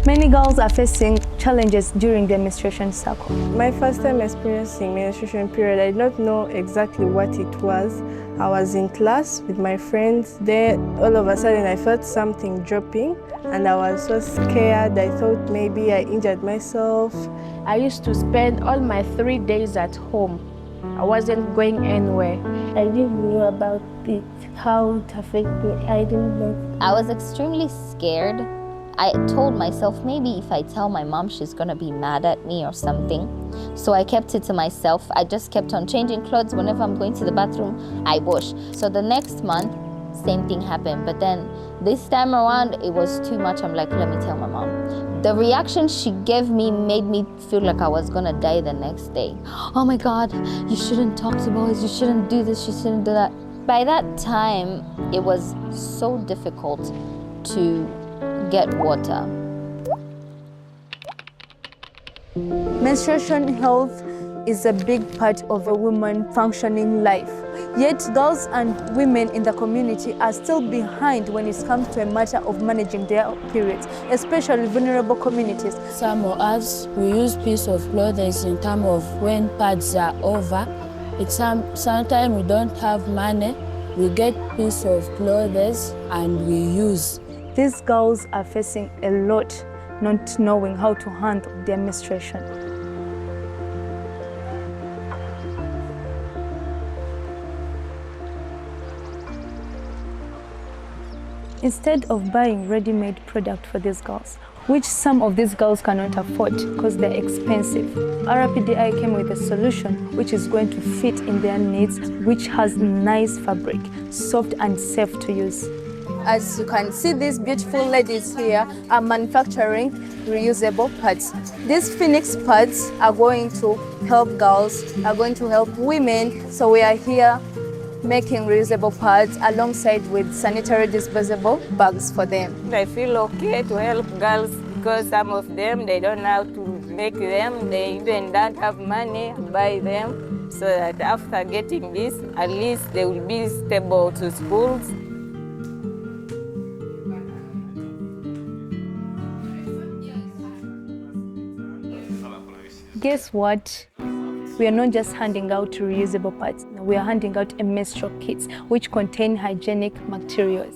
Many girls are facing challenges during their menstruation cycle. My first time experiencing menstruation period, I did not know exactly what it was. I was in class with my friends. Then all of a sudden I felt something dropping and I was so scared. I thought maybe I injured myself. I used to spend all my 3 days at home. I wasn't going anywhere. I didn't know about it, how it affected me. I didn't know. I was extremely scared. I told myself maybe if I tell my mom, she's gonna be mad at me or something. So I kept it to myself. I just kept on changing clothes. Whenever I'm going to the bathroom, I wash. So the next month, same thing happened. But then this time around, it was too much. I'm like, let me tell my mom. The reaction she gave me made me feel like I was gonna die the next day. Oh my God, you shouldn't talk to boys. You shouldn't do this, you shouldn't do that. By that time, it was so difficult to get water. Menstruation health is a big part of a woman's functioning life. Yet girls and women in the community are still behind when it comes to a matter of managing their periods, especially vulnerable communities. Some of us, we use piece of clothes in terms of when pads are over. Sometimes we don't have money, we get piece of clothes and we use. These girls are facing a lot, not knowing how to handle their menstruation. Instead of buying ready-made product for these girls, which some of these girls cannot afford because they're expensive, RPDI came with a solution which is going to fit in their needs, which has nice fabric, soft and safe to use. As you can see, these beautiful ladies here are manufacturing reusable pads. These Phoenix pads are going to help girls, are going to help women. So we are here making reusable pads alongside with sanitary disposable bags for them. I feel okay to help girls because some of them, they don't know how to make them. They even don't have money to buy them. So that after getting this, at least they will be stable to schools. Guess what? We are not just handing out reusable pads. We are handing out a menstrual kits which contain hygienic materials.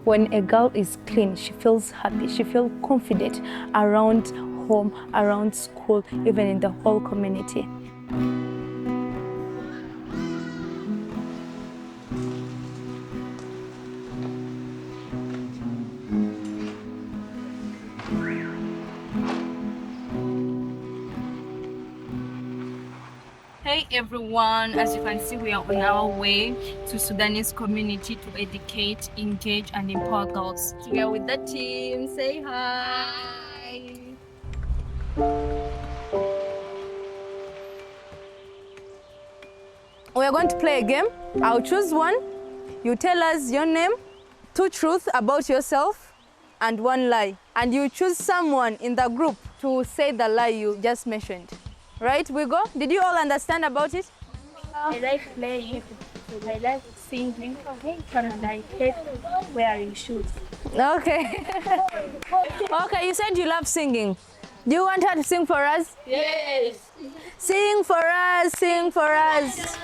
When a girl is clean, she feels happy, she feels confident around home, around school, even in the whole community. Hey everyone, as you can see, we are on our way to Sudanese community to educate, engage and empower girls. We are with the team, say hi. We are going to play a game. I'll choose one. You tell us your name, 2 truths about yourself and 1 lie. And you choose someone in the group to say the lie you just mentioned. Right, we go? Did you all understand about it? I like playing, I like singing, and I hate wearing shoes. Okay. Okay, you said you love singing. Do you want her to sing for us? Yes. Sing for us, sing for us.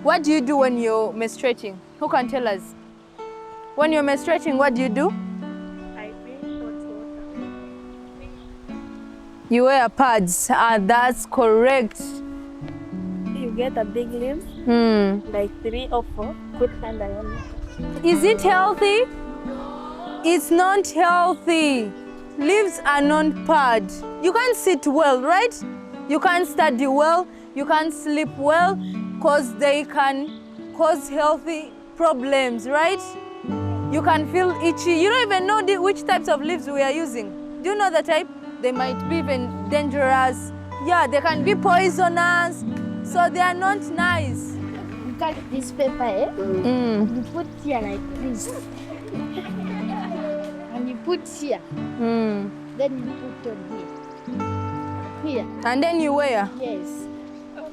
What do you do when you're menstruating? Who can tell us? When you're menstruating, what do you do? I drink hot water. You wear pads. That's correct. You get a big leaf, like 3 or 4, put under your neck. Is it healthy? It's not healthy. Leaves are not pad. You can't sit well, right? You can't study well. You can't sleep well because they can cause healthy problems, right? You can feel itchy. You don't even know which types of leaves we are using. Do you know the type? They might be even dangerous. Yeah, they can be poisonous. So they are not nice. You cut this paper, You put here like this. put here. Then you put on here. Here. And then you wear. Yes.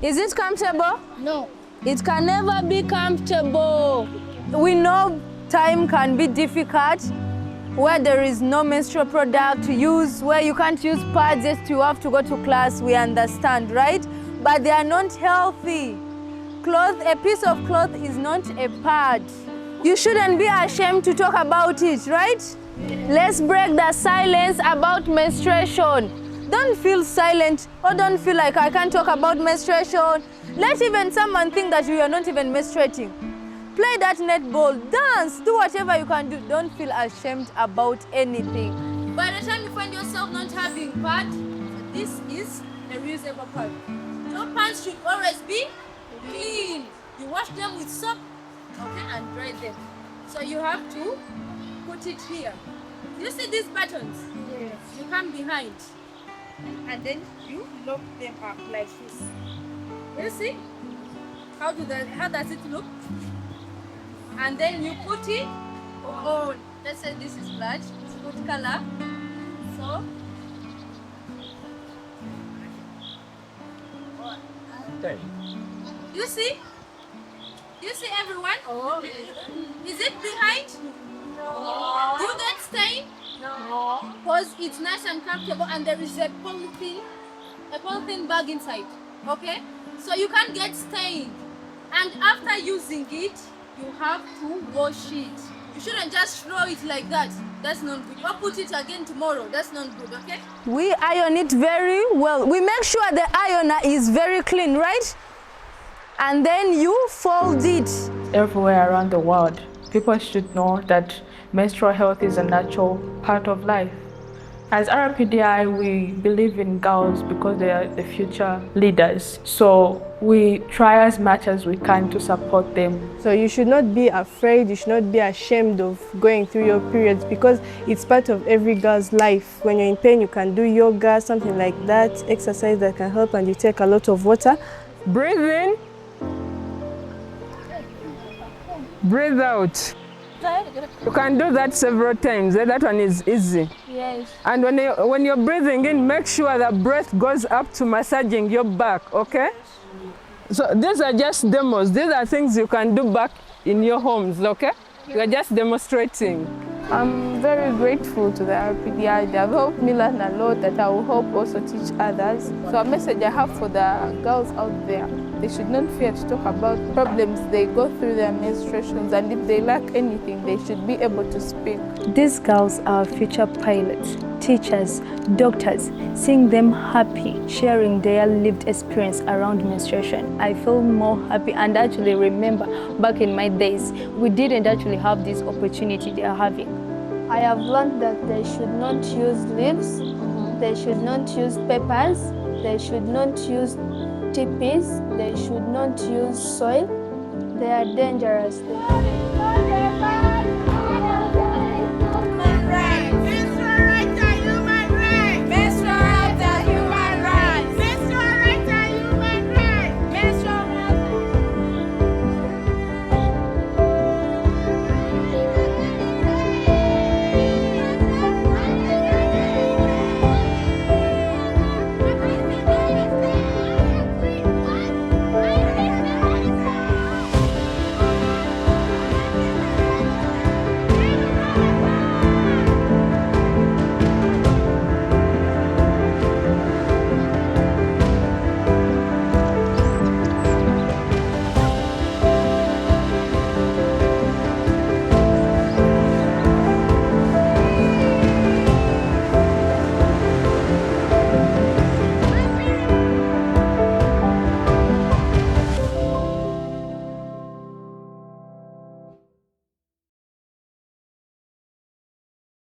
Is it comfortable? No. It can never be comfortable. We know time can be difficult, where there is no menstrual product to use, where you can't use pads, just you have to go to class, we understand, right? But they are not healthy. A piece of cloth is not a pad. You shouldn't be ashamed to talk about it, right? Let's break the silence about menstruation. Don't feel silent or don't feel like I can't talk about menstruation. Let even someone think that you are not even menstruating. Play that netball, dance, do whatever you can do. Don't feel ashamed about anything. By the time you find yourself not having pad, this is a reusable pad. Your pants should always be clean. You wash them with soap, okay, and dry them. So you have to put it here. You see these buttons? Yes. You come behind. And then you lock them up like this. You see? How does it look? And then you put it on. Let's say this is black. It's good color. So. You see? You see everyone? Oh. Is it behind? No. Do you get stain? No. Because it's nice and comfortable and there is a polythene bag inside. Okay? So you can't get stained. And after using it, you have to wash it. You shouldn't just throw it like that. That's not good. Or put it again tomorrow. That's not good, okay? We iron it very well. We make sure the ironer is very clean, right? And then you fold it. Everywhere around the world, people should know that menstrual health is a natural part of life. As RPDI, we believe in girls because they are the future leaders. So we try as much as we can to support them. So you should not be afraid, you should not be ashamed of going through your periods because it's part of every girl's life. When you're in pain, you can do yoga, something like that, exercise that can help, and you take a lot of water. Breathe in. Breathe out. You can do that several times. That one is easy. Yes. And when you're breathing in, make sure the breath goes up to massaging your back, okay? So these are just demos. These are things you can do back in your homes, okay? We're just demonstrating. I'm very grateful to the RPDI. They have helped me learn a lot that I will help also teach others. So a message I have for the girls out there, they should not fear to talk about problems they go through their menstruations, and if they lack anything, they should be able to speak. These girls are future pilots, teachers, doctors. Seeing them happy, sharing their lived experience around menstruation, I feel more happy and actually remember back in my days, we didn't actually have this opportunity they are having. I have learned that they should not use leaves, they should not use papers, they should not use teepees, they should not use soil. They are dangerous.